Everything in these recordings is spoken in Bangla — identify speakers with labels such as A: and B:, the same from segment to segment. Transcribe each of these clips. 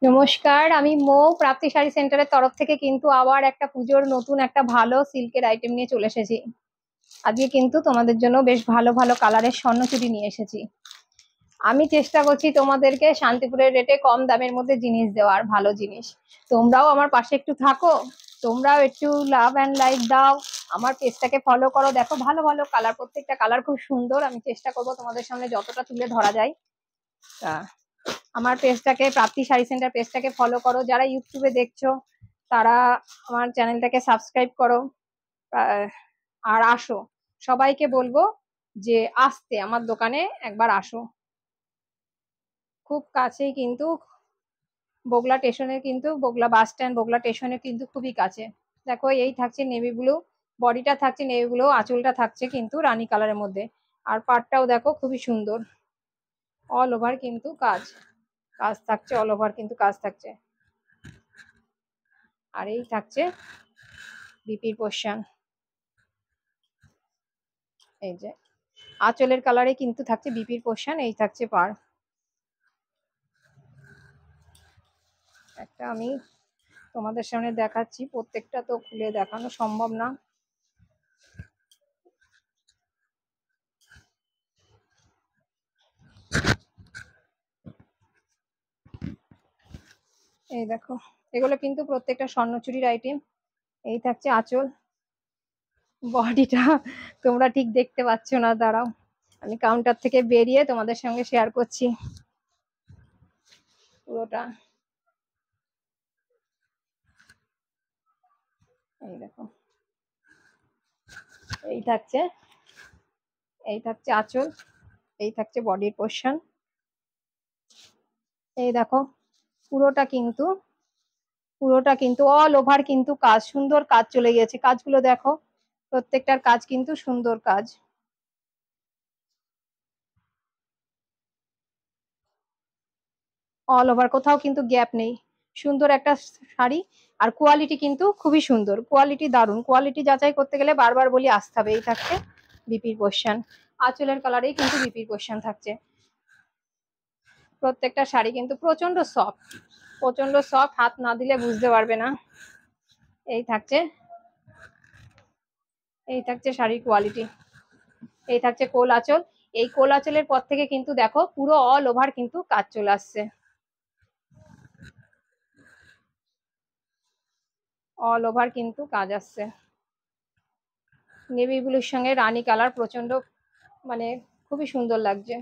A: নমস্কার, আমি মৌ প্রাপ্তি শাড়ি সেন্টারের তরফ থেকে কিন্তু আবার একটা পুজোর নতুন একটা ভালো সিল্কের আইটেম নিয়ে চলে এসেছি। আজকে কিন্তু তোমাদের জন্য বেশ ভালো ভালো কালারের স্বর্ণচুড়ি নিয়ে এসেছি। আমি চেষ্টা করছি তোমাদেরকে শান্তিপুরের রেটে কম দামের মধ্যে জিনিস দেওয়ার, ভালো জিনিস। তোমরাও আমার পাশে একটু থাকো, তোমরাও একটু লাভ অ্যান্ড লাইক দাও। আমার পেজটাকে ফলো করো, দেখো ভালো ভালো কালার, প্রত্যেকটা কালার খুব সুন্দর। আমি চেষ্টা করবো তোমাদের সামনে যতটা তুলে ধরা যায়। আমার পেজটাকে, প্রাপ্তি শাড়ি সেন্টার পেজটাকে ফলো করো। যারা ইউটিউবে দেখছো তারা আমার চ্যানেলটাকে সাবস্ক্রাইব করো। আর আসো, সবাইকে বলবো যে আসতে আমার দোকানে একবার আসো। খুব কাছেই কিন্তু, বগলা স্টেশনে, কিন্তু বগলা বাস স্ট্যান্ড, বগলা স্টেশনে কিন্তু খুবই কাছে। দেখো এই থাকছে নেভি ব্লু, বডিটা থাকছে নেভি ব্লু, আঁচলটা থাকছে কিন্তু রানী কালারের মধ্যে। আর পাড়টাও দেখো খুবই সুন্দর, অল ওভার কিন্তু কাজ কাজ থাকছে, অল ওভার কিন্তু কাজ থাকছে। আর এই থাকছে বিপির পোর্শন, এই যে আঁচলের কালারে কিন্তু থাকছে বিপির পোর্শন, এই থাকছে পার। একটা আমি তোমাদের সামনে দেখাচ্ছি, প্রত্যেকটা তো খুলে দেখানো সম্ভব না। এই দেখো, এগুলো কিন্তু প্রত্যেকটা স্বর্ণচুরির আইটেম। এই থাকছে আঁচল, বডিটা তোমরা ঠিক দেখতে পাচ্ছ না, দাঁড়াও আমি কাউন্টার থেকে বেরিয়ে তোমাদের সঙ্গে শেয়ার করছি পুরোটা। এই দেখো, এই থাকছে, এই থাকছে আঁচল, এই থাকছে বডির পোর্শন। এই দেখো, পুরোটা কিন্তু, পুরোটা কিন্তু অল ওভার কিন্তু কাজ, সুন্দর কাজ চলে গেছে। কাজগুলো দেখো, প্রত্যেকটার কাজ কিন্তু সুন্দর কাজ, অল ওভার, কোথাও কিন্তু গ্যাপ নেই। সুন্দর একটা শাড়ি, আর কোয়ালিটি কিন্তু খুবই সুন্দর, কোয়ালিটি দারুণ। কোয়ালিটি যাচাই করতে গেলে বারবার বলি আসতে হবে। এই থাকছে বিপির পোর্শন, আঁচলের কালারেই কিন্তু বিপির পোর্শন থাকছে। প্রত্যেকটা শাড়ি কিন্তু প্রচন্ড সফট, প্রচন্ড সফট, হাত না দিলে বুঝতে পারবে না। এই থাকছে, এই থাকছে শাড়ির কোয়ালিটি। এই থাকছে কোল আঁচল, এই কোল আঁচলের পর থেকে কিন্তু দেখো পুরো অল ওভার কিন্তু কাজ চলে আসছে, অল ওভার কিন্তু কাজ আসছে। নেভি ব্লুর সঙ্গে রানী কালার, প্রচন্ড মানে খুবই সুন্দর লাগছে,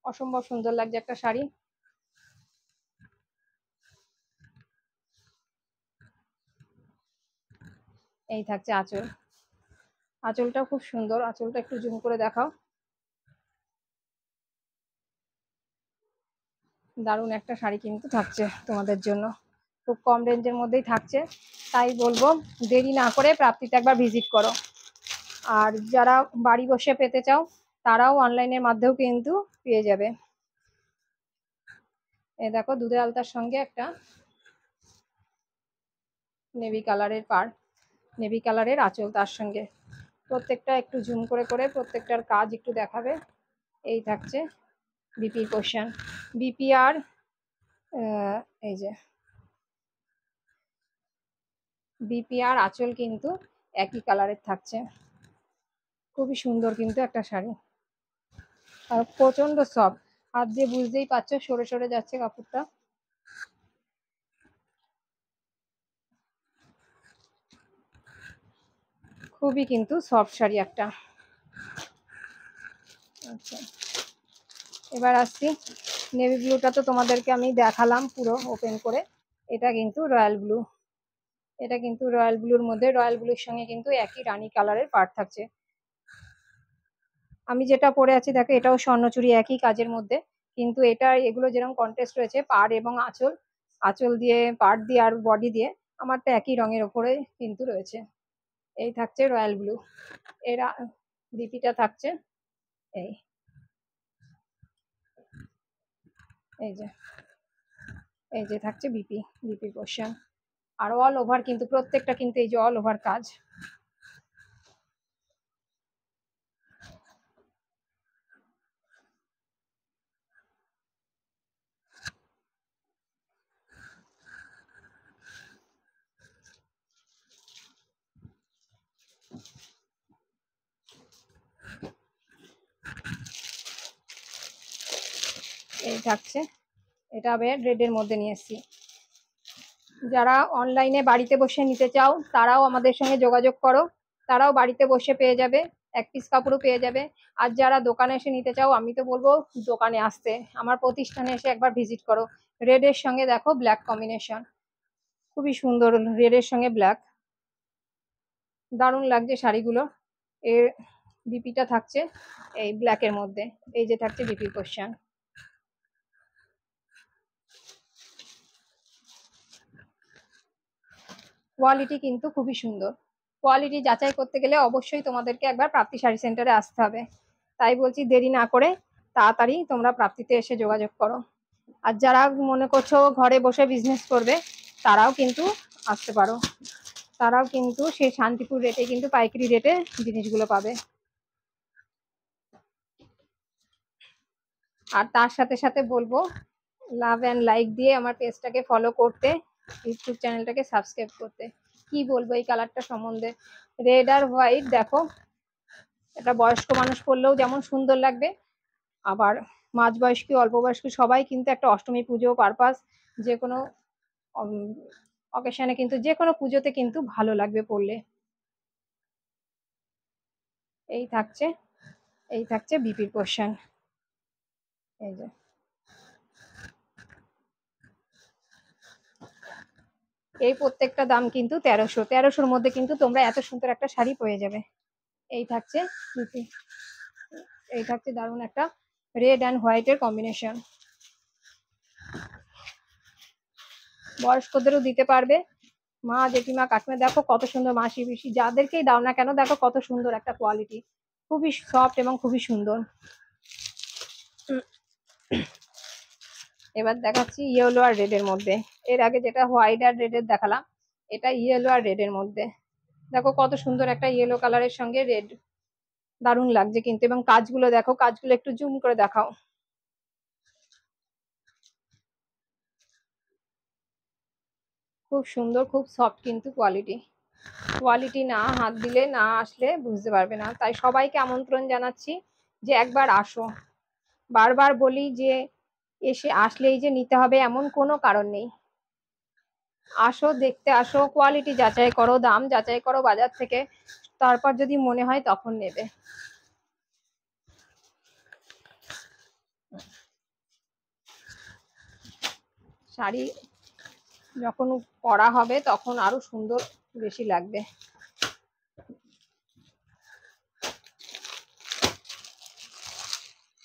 A: অসম্ভব সুন্দর লাগছে একটা শাড়ি। এই থাকছে আঁচল, আঁচলটাও খুব সুন্দর, আঁচলটা একটু জুম করে দেখাও। দারুণ একটা শাড়ি কিন্তু থাকছে তোমাদের জন্য, খুব কম রেঞ্জের মধ্যেই থাকছে। তাই বলবো দেরি না করে প্রাপ্তিতে একবার ভিজিট করো। আর যারা বাড়ি বসে পেতে চাও তারাও অনলাইনের মাধ্যমেও কিন্তু পেয়ে যাবে। এই দেখো, দুধের আলতার সঙ্গে একটা নেভি কালারের পার, নেভি কালারের আঁচল তার সঙ্গে। প্রত্যেকটা একটু জুম করে করে প্রত্যেকটার কাজ একটু দেখাবে। এই থাকছে বিপির পোর্শন, বিপি আর এই যে বিপি আর আঁচল কিন্তু একই কালারের থাকছে। খুবই সুন্দর কিন্তু একটা শাড়ি, আর প্রচন্ড সফট, হাত দিয়ে বুঝতেই পারছো সরে সরে যাচ্ছে কাপড়টা। খুবই কিন্তু সফট শাড়ি একটা। আচ্ছা, এবার আসছি, নেভি ব্লুটা তো তোমাদেরকে আমি দেখালাম পুরো ওপেন করে। এটা কিন্তু রয়্যাল ব্লু, এটা কিন্তু রয়্যাল ব্লুর মধ্যে, রয়্যাল ব্লুর সঙ্গে কিন্তু একই রানী কালারের পাড় থাকছে। আমি যেটা পরে আছি দেখো, এটাও স্বর্ণচুরি একই কাজের মধ্যে, কিন্তু এটা এগুলো যেরকম কন্ট্রাস্ট রয়েছে পাড় এবং আঁচল, আঁচল দিয়ে পাড় দিয়ে আর বডি দিয়ে আমারটা একই রঙের ওপরে কিন্তু রয়েছে। এই থাকছে রয়্যাল ব্লু, এর বিপিটা থাকছে এই, এই যে, এই যে থাকছে বিপি, বিপি পোর্শন। আর অল ওভার কিন্তু প্রত্যেকটা কিন্তু এই যে অল ওভার কাজ। এই থাকছে, এটা রেডের মধ্যে নিয়ে এসেছি। যারা অনলাইনে বাড়িতে বসে নিতে চাও তারাও আমাদের সঙ্গে যোগাযোগ করো, তারাও বাড়িতে বসে পেয়ে যাবে, এক পিস কাপড়ও পেয়ে যাবে। আর যারা দোকানে এসে নিতে চাও আমি তো বলবো দোকানে আসতে, আমার প্রতিষ্ঠানে এসে একবার ভিজিট করো। রেডের সঙ্গে দেখো ব্ল্যাক কম্বিনেশন, খুবই সুন্দর রেডের সঙ্গে ব্ল্যাক, দারুণ লাগছে শাড়িগুলো। এর বিপিটা থাকছে এই ব্ল্যাকের মধ্যে, এই যে থাকছে বিপি কোশ্চেন। কোয়ালিটি কিন্তু খুবই সুন্দর, কোয়ালিটি যাচাই করতে গেলে অবশ্যই তোমাদেরকে একবার প্রাপ্তি শাড়ি সেন্টারে আসতে হবে। তাই বলছি দেরি না করে তাড়াতাড়ি তোমরা প্রাপ্তিতে এসে যোগাযোগ করো। আর যারা মনে করছো ঘরে বসে বিজনেস করবে তারাও কিন্তু আসতে পারো, তারাও কিন্তু সেই শান্তিপুর রেটে কিন্তু পাইকারি রেটে জিনিসগুলো পাবে। আর তার সাথে সাথে বলবো লাভ অ্যান্ড লাইক দিয়ে আমার পেজটাকে ফলো করতে, ইউটিউব চ্যানেলটাকে সাবস্ক্রাইব করতে। কি বলবো এই কালারটা সম্বন্ধে, রেড আর হোয়াইট দেখো, এটা বয়স্ক মানুষ পরলেও যেমন সুন্দর লাগবে, আবার মাঝবয়স্ক অল্প বয়স্ক সবাই কিন্তু একটা অষ্টমী পুজো পারপাস যে কোনো অকেশনে কিন্তু যে কোনো পুজোতে কিন্তু ভালো লাগবে পরলে। এই থাকছে, এই থাকছে বিপির পোর্শন, এই যে এই প্রত্যেকটা দাম কিন্তু 1300 মধ্যে কিন্তু তোমরা এত সুন্দর একটা শাড়ি পেয়ে যাবে। এই থাকছে বিপি, এই থাকছে দারুণ একটা রেড অ্যান্ড হোয়াইটের কম্বিনেশন, বয়স্কদেরও দিতে পারবে, মা জেঠিমা কাকিমা দেখো কত সুন্দর, মাসি পিসি যাদেরকেই দাও না কেন দেখো কত সুন্দর একটা কোয়ালিটি, খুবই সফট এবং খুবই সুন্দর। এবার দেখাচ্ছি ইয়েলো আর রেডের মধ্যে, এর আগে যেটা হোয়াইট আর রেডের দেখালাম, এটা ইয়েলো আর রেডের মধ্যে। দেখো কত সুন্দর একটা ইয়েলো কালারের সঙ্গে রেড, দারুণ লাগছে কিন্তু। এবং কাজগুলো দেখো, কাজগুলো একটু জুম করে দেখাও, খুব সুন্দর, খুব সফট কিন্তু কোয়ালিটি, কোয়ালিটি না হাত দিলে না আসলে বুঝতে পারবে না। তাই সবাইকে আমন্ত্রণ জানাচ্ছি যে একবার আসো। বারবার বলি যে এসে আসলেই যে নিতে হবে এমন কোনো কারণ নেই, আসো, দেখতে আসো, কোয়ালিটি যাচাই করো, দাম যাচাই করো বাজার থেকে, তারপর যদি মনে হয় তখন নেবে। শাড়ি যখন পরা হবে তখন আরো সুন্দর বেশি লাগবে।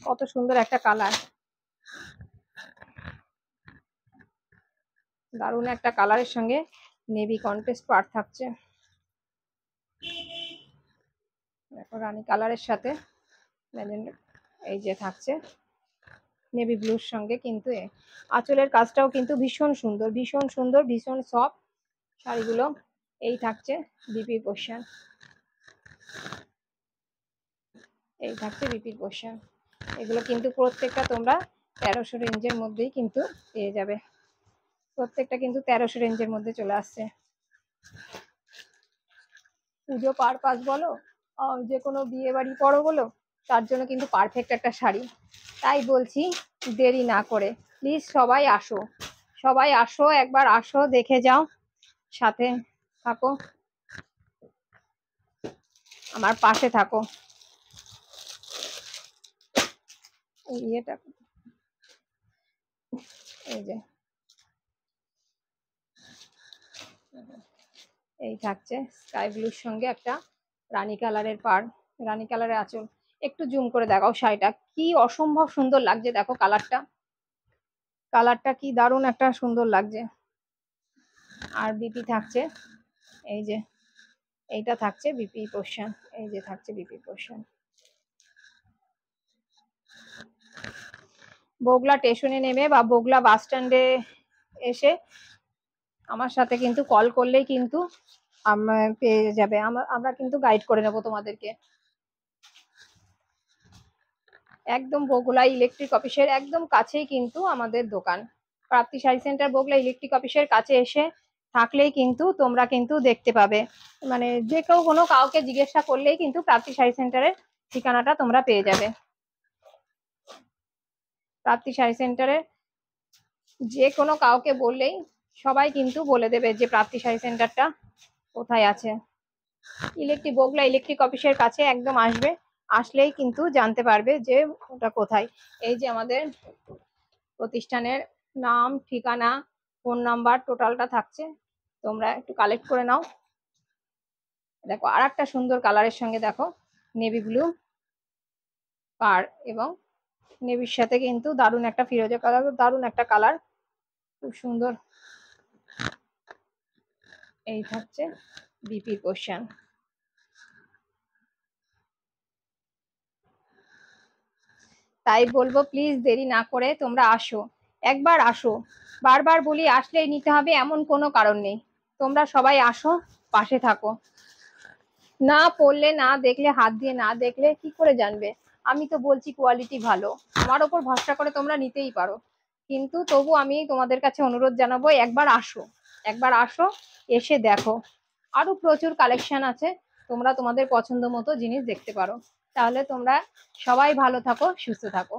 A: কত সুন্দর একটা কালার, দারুণ একটা কালারের সঙ্গে নেভি কন্ট্রাস্ট পাড় থাকছে, দেখো রানী কালারের সাথে এই যে থাকছে নেভি ব্লুর সঙ্গে কিন্তু আঁচলের কাজটাও কিন্তু ভীষণ সুন্দর, ভীষণ সুন্দর, ভীষণ সফট শাড়িগুলো। এই থাকছে বিপির পোর্শন, এই থাকছে বিপির পোর্শন। এগুলো কিন্তু প্রত্যেকটা তোমরা 1300 রেঞ্জের মধ্যেই কিন্তু পেয়ে যাবে, প্রত্যেকটা কিন্তু 1300 রেঞ্জের মধ্যে চলে আসছে। পুজো পারপাস বলো, যে কোনো বিয়ে বাড়ি পরো বলো, তার জন্য কিন্তু পারফেক্ট একটা শাড়ি। তাই বলছি দেরি না করে প্লিজ সবাই আসো, সবাই আসো, একবার আসো, দেখে যাও, সাথে থাকো, আমার পাশে থাকো। এটা এই যে এই থাকছে স্কাই ব্লুর সঙ্গে একটা রানী কালারের পাড়, রানী কালারের আঁচল। একটু জুম করে দেখাও শাড়িটা, কি অসম্ভব সুন্দর লাগছে দেখো কালারটা, কালারটা কি দারুণ একটা সুন্দর লাগছে। আর বিপি থাকছে এই যে, এইটা থাকছে বিপি পোর্শন, এই যে থাকছে বিপি পোর্শন। বগলা স্টেশনে নেমে বা বগলা বাস স্ট্যান্ডে এসে আমার সাথে কিন্তু কল করলেই কিন্তু পেয়ে যাবে, আমরা কিন্তু গাইড করে নেবো তোমাদেরকে। একদম বগুলা ইলেকট্রিক অফিসের একদম কাছেই কিন্তু আমাদের দোকান, প্রাপ্তি শাড়ি সেন্টার বগুলা ইলেকট্রিক অফিসের কাছে এসে থাকলেই কিন্তু তোমরা কিন্তু দেখতে পাবে, মানে যে কেউ কোনো কাউকে জিজ্ঞাসা করলেই কিন্তু প্রাপ্তি শাড়ি সেন্টারের ঠিকানাটা তোমরা পেয়ে যাবে। প্রাপ্তি শাড়ি সেন্টারে যে কোনো কাউকে বললেই সবাই কিন্তু বলে দেবে যে প্রাপ্তি শাড়ি সেন্টারটা কোথায় আছে। বগলা ইলেকট্রিক অফিসের কাছে একদম আসবে, আসলেই কিন্তু জানতে পারবে যে ওটা কোথায়। এই যে আমাদের প্রতিষ্ঠানের নাম, ঠিকানা, ফোন নাম্বার টোটালটা থাকছে, তোমরা একটু কালেক্ট করে নাও। দেখো আর একটা সুন্দর কালারের সঙ্গে, দেখো নেভি ব্লু পার এবং নেভির সাথে কিন্তু দারুণ একটা ফিরোজা কালার, দারুণ একটা কালার, খুব সুন্দর। এই থাকছে বিপির পোর্শন। তাই বলবো প্লিজ দেরি না করে তোমরা আসো, একবার আসো। বারবার বলি আসলেই নিতে হবে এমন কোনো কারণ নেই, তোমরা সবাই আসো, পাশে থাকো। না পড়লে, না দেখলে, হাত দিয়ে না দেখলে কি করে জানবে? আমি তো বলছি কোয়ালিটি ভালো, আমার ওপর ভরসা করে তোমরা নিতেই পারো, কিন্তু তবু আমি তোমাদের কাছে অনুরোধ জানাবো একবার আসো, একবার আসো, এসে দেখো। আরো প্রচুর কালেকশন আছে, তোমরা তোমাদের পছন্দ মতো জিনিস দেখতে পারো। তাহলে তোমরা সবাই ভালো থাকো, সুস্থ থাকো।